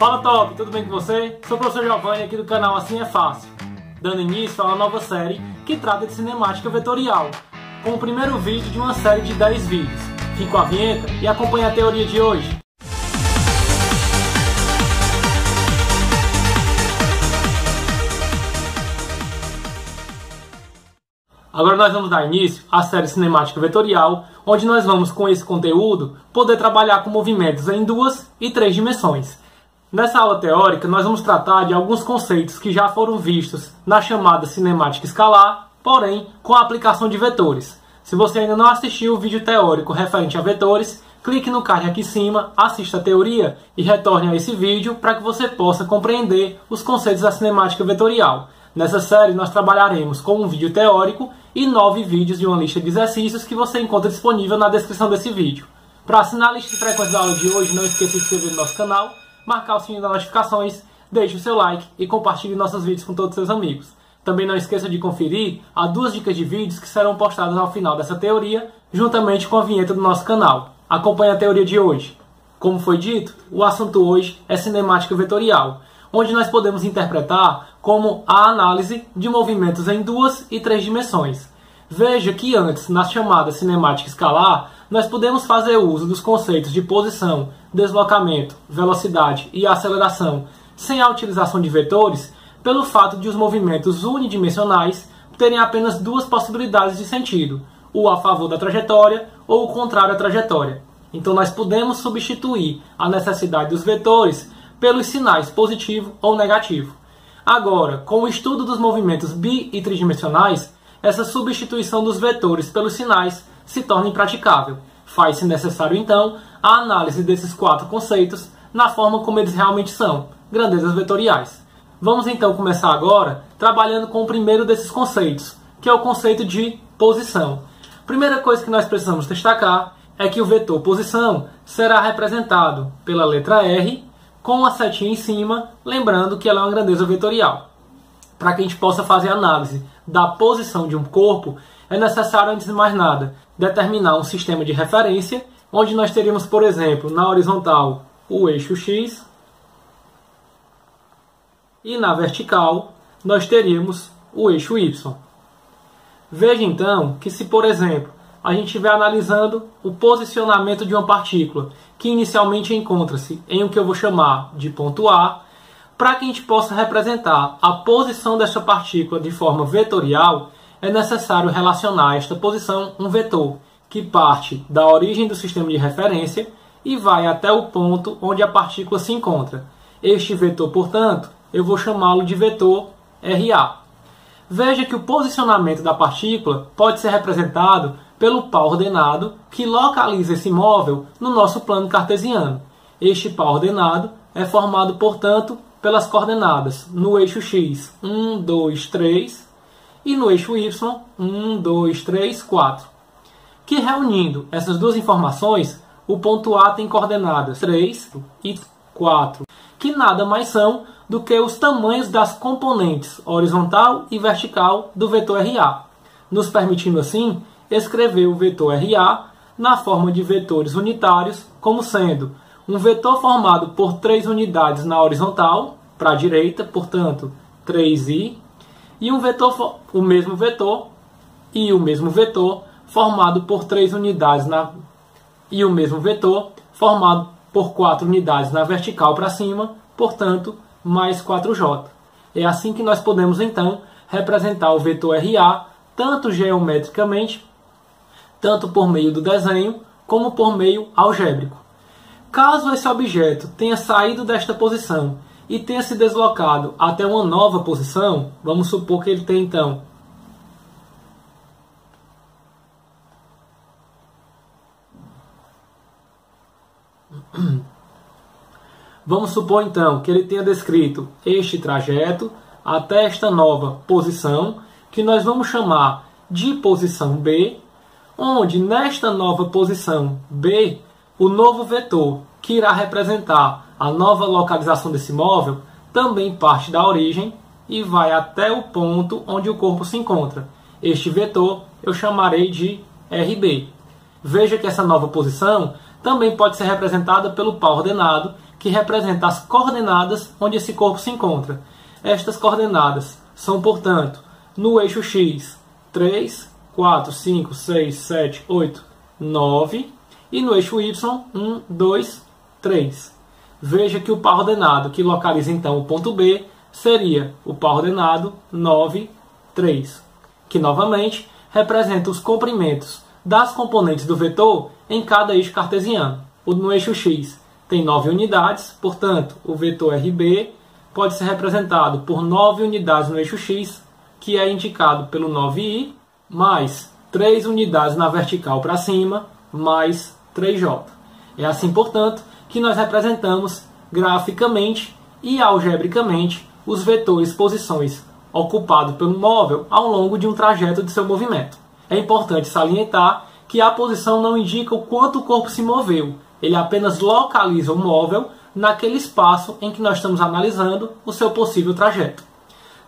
Fala Top, tudo bem com você? Sou o professor Giovanni aqui do canal Assim é Fácil, dando início a uma nova série que trata de cinemática vetorial, com o primeiro vídeo de uma série de 10 vídeos. Fique com a vinheta e acompanhe a teoria de hoje. Agora nós vamos dar início à série cinemática vetorial, onde nós vamos, com esse conteúdo, poder trabalhar com movimentos em 2 e 3 dimensões. Nessa aula teórica, nós vamos tratar de alguns conceitos que já foram vistos na chamada cinemática escalar, porém com a aplicação de vetores. Se você ainda não assistiu o vídeo teórico referente a vetores, clique no card aqui em cima, assista a teoria e retorne a esse vídeo para que você possa compreender os conceitos da cinemática vetorial. Nessa série, nós trabalharemos com um vídeo teórico e 9 vídeos de uma lista de exercícios que você encontra disponível na descrição desse vídeo. Para assinar a lista de frequência da aula de hoje, não esqueça de se inscrever no nosso canal, marcar o sininho das notificações, deixe o seu like e compartilhe nossos vídeos com todos os seus amigos. Também não esqueça de conferir as 2 dicas de vídeos que serão postadas ao final dessa teoria, juntamente com a vinheta do nosso canal. Acompanhe a teoria de hoje. Como foi dito, o assunto hoje é cinemática vetorial, onde nós podemos interpretar como a análise de movimentos em 2 e 3 dimensões. Veja que antes, na chamada cinemática escalar, nós podemos fazer uso dos conceitos de posição, deslocamento, velocidade e aceleração sem a utilização de vetores, pelo fato de os movimentos unidimensionais terem apenas 2 possibilidades de sentido, o a favor da trajetória ou o contrário à trajetória. Então nós podemos substituir a necessidade dos vetores pelos sinais positivo ou negativo. Agora, com o estudo dos movimentos bi- e tridimensionais, essa substituição dos vetores pelos sinais se torna impraticável. Faz-se necessário, então, a análise desses 4 conceitos na forma como eles realmente são, grandezas vetoriais. Vamos então começar agora trabalhando com o primeiro desses conceitos, que é o conceito de posição. Primeira coisa que nós precisamos destacar é que o vetor posição será representado pela letra R, com a setinha em cima, lembrando que ela é uma grandeza vetorial. Para que a gente possa fazer a análise da posição de um corpo, é necessário, antes de mais nada, determinar um sistema de referência, onde nós teríamos, por exemplo, na horizontal, o eixo X, e na vertical, nós teríamos o eixo Y. Veja então que se, por exemplo, a gente estiver analisando o posicionamento de uma partícula, que inicialmente encontra-se em o que eu vou chamar de ponto A, para que a gente possa representar a posição desta partícula de forma vetorial, é necessário relacionar esta posição um vetor, que parte da origem do sistema de referência e vai até o ponto onde a partícula se encontra. Este vetor, portanto, eu vou chamá-lo de vetor RA. Veja que o posicionamento da partícula pode ser representado pelo pau ordenado que localiza esse móvel no nosso plano cartesiano. Este pau ordenado é formado, portanto, pelas coordenadas no eixo X 1, 2, 3 e no eixo Y 1, 2, 3, 4. Que reunindo essas 2 informações, o ponto A tem coordenadas 3 e 4, que nada mais são do que os tamanhos das componentes horizontal e vertical do vetor RA, nos permitindo assim escrever o vetor RA na forma de vetores unitários, como sendo um vetor formado por 3 unidades na horizontal, para a direita, portanto 3i, e o mesmo vetor formado por 3 unidades e o mesmo vetor formado por 4 unidades na vertical para cima, portanto mais 4j. É assim que nós podemos então representar o vetor RA tanto geometricamente, tanto por meio do desenho, como por meio algébrico. Caso esse objeto tenha saído desta posição e tenha se deslocado até uma nova posição, vamos supor que ele tem então que ele tenha descrito este trajeto até esta nova posição, que nós vamos chamar de posição B, onde nesta nova posição B, o novo vetor que irá representar a nova localização desse móvel também parte da origem e vai até o ponto onde o corpo se encontra. Este vetor eu chamarei de RB. Veja que essa nova posição também pode ser representada pelo pau ordenado, que representa as coordenadas onde esse corpo se encontra. Estas coordenadas são, portanto, no eixo X, 3, 4, 5, 6, 7, 8, 9, e no eixo Y, 1, 2, 3. Veja que o par ordenado que localiza então o ponto B seria o par ordenado 9, 3, que novamente representa os comprimentos das componentes do vetor em cada eixo cartesiano. No eixo X tem 9 unidades, portanto, o vetor RB pode ser representado por 9 unidades no eixo X, que é indicado pelo 9i, mais 3 unidades na vertical para cima, mais 3j. É assim, portanto, que nós representamos graficamente e algebricamente os vetores posições ocupados pelo móvel ao longo de um trajeto de seu movimento. É importante salientar que a posição não indica o quanto o corpo se moveu, ele apenas localiza o móvel naquele espaço em que nós estamos analisando o seu possível trajeto.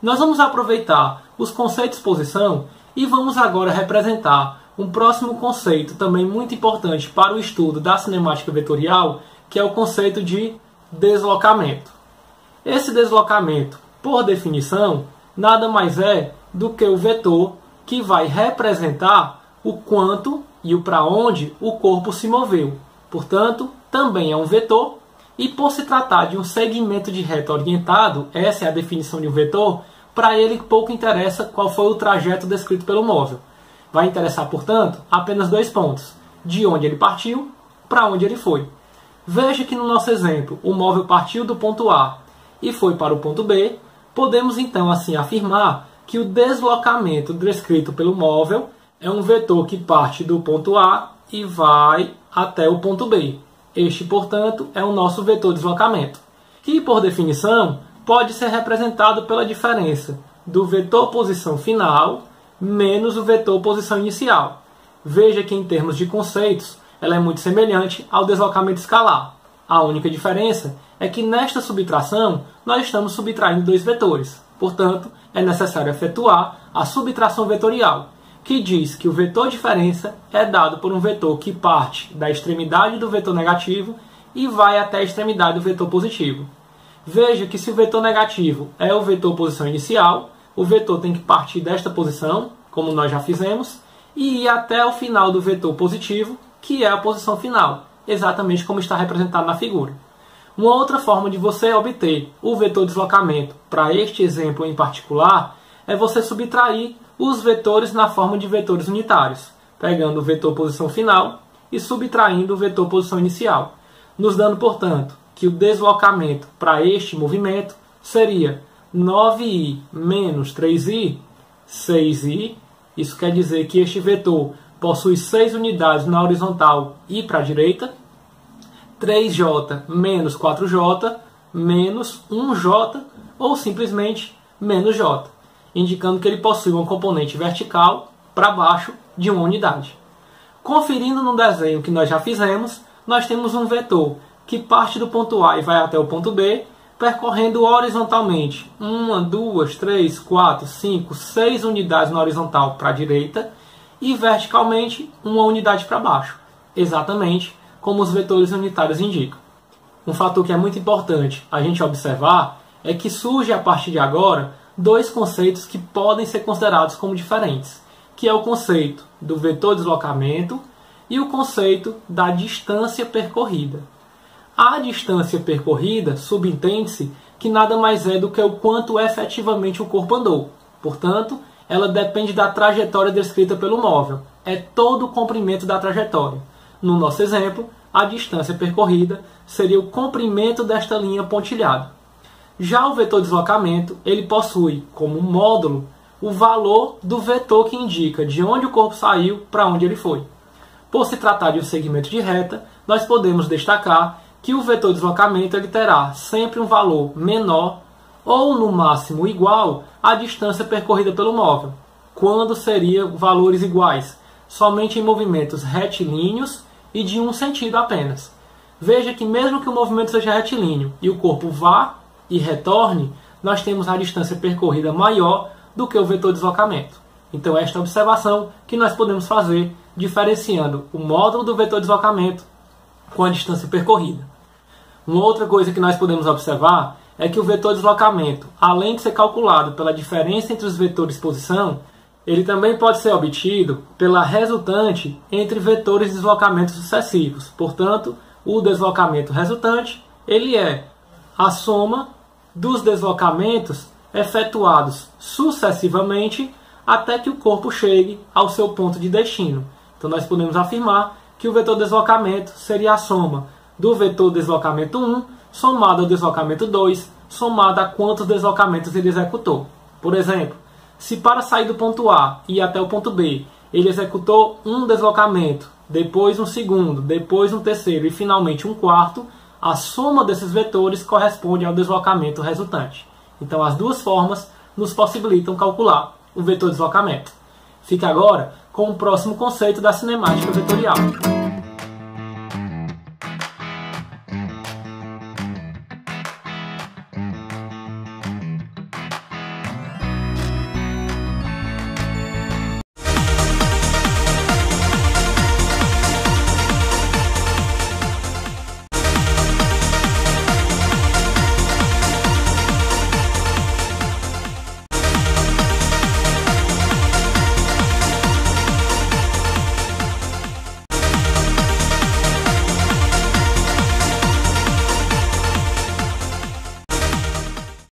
Nós vamos aproveitar os conceitos de posição e vamos agora representar um próximo conceito também muito importante para o estudo da cinemática vetorial, que é o conceito de deslocamento. Esse deslocamento, por definição, nada mais é do que o vetor que vai representar o quanto e o para onde o corpo se moveu. Portanto, também é um vetor, e por se tratar de um segmento de reta orientado, essa é a definição de um vetor, para ele pouco interessa qual foi o trajeto descrito pelo móvel. Vai interessar, portanto, apenas 2 pontos: de onde ele partiu, para onde ele foi. Veja que no nosso exemplo, o móvel partiu do ponto A e foi para o ponto B. Podemos então assim afirmar que o deslocamento descrito pelo móvel é um vetor que parte do ponto A e vai até o ponto B. Este, portanto, é o nosso vetor deslocamento, que, por definição, pode ser representado pela diferença do vetor posição final menos o vetor posição inicial. Veja que, em termos de conceitos, ela é muito semelhante ao deslocamento escalar. A única diferença é que, nesta subtração, nós estamos subtraindo 2 vetores. Portanto, é necessário efetuar a subtração vetorial, que diz que o vetor diferença é dado por um vetor que parte da extremidade do vetor negativo e vai até a extremidade do vetor positivo. Veja que se o vetor negativo é o vetor posição inicial, o vetor tem que partir desta posição, como nós já fizemos, e ir até o final do vetor positivo, que é a posição final, exatamente como está representado na figura. Uma outra forma de você obter o vetor deslocamento para este exemplo em particular é você subtrair os vetores na forma de vetores unitários, pegando o vetor posição final e subtraindo o vetor posição inicial, nos dando, portanto, que o deslocamento para este movimento seria 9i menos 3i, 6i. Isso quer dizer que este vetor possui 6 unidades na horizontal e para a direita, 3j menos 4j menos 1j ou simplesmente menos j, indicando que ele possui uma componente vertical para baixo de 1 unidade. Conferindo no desenho que nós já fizemos, nós temos um vetor que parte do ponto A e vai até o ponto B, percorrendo horizontalmente 1, 2, 3, 4, 5, 6 unidades na horizontal para a direita e verticalmente 1 unidade para baixo, exatamente como os vetores unitários indicam. Um fator que é muito importante a gente observar é que surge a partir de agora 2 conceitos que podem ser considerados como diferentes, que é o conceito do vetor deslocamento e o conceito da distância percorrida. A distância percorrida subentende-se que nada mais é do que o quanto efetivamente o corpo andou. Portanto, ela depende da trajetória descrita pelo móvel. É todo o comprimento da trajetória. No nosso exemplo, a distância percorrida seria o comprimento desta linha pontilhada. Já o vetor deslocamento, ele possui como módulo o valor do vetor que indica de onde o corpo saiu para onde ele foi. Por se tratar de um segmento de reta, nós podemos destacar que o vetor deslocamento ele terá sempre um valor menor ou no máximo igual à distância percorrida pelo móvel. Quando seriam valores iguais? Somente em movimentos retilíneos e de um sentido apenas. Veja que mesmo que o movimento seja retilíneo e o corpo vá e retorne, nós temos a distância percorrida maior do que o vetor deslocamento. Então esta é a observação que nós podemos fazer diferenciando o módulo do vetor deslocamento com a distância percorrida. Uma outra coisa que nós podemos observar é que o vetor deslocamento, além de ser calculado pela diferença entre os vetores posição, ele também pode ser obtido pela resultante entre vetores de deslocamento sucessivos. Portanto, o deslocamento resultante ele é a soma dos deslocamentos efetuados sucessivamente até que o corpo chegue ao seu ponto de destino. Então nós podemos afirmar que o vetor deslocamento seria a soma do vetor deslocamento 1 somado ao deslocamento 2, somado a quantos deslocamentos ele executou. Por exemplo, se para sair do ponto A e ir até o ponto B, ele executou um deslocamento, depois um segundo, depois um terceiro e finalmente um quarto, a soma desses vetores corresponde ao deslocamento resultante. Então as duas formas nos possibilitam calcular o vetor deslocamento. Fica agora com o próximo conceito da cinemática vetorial.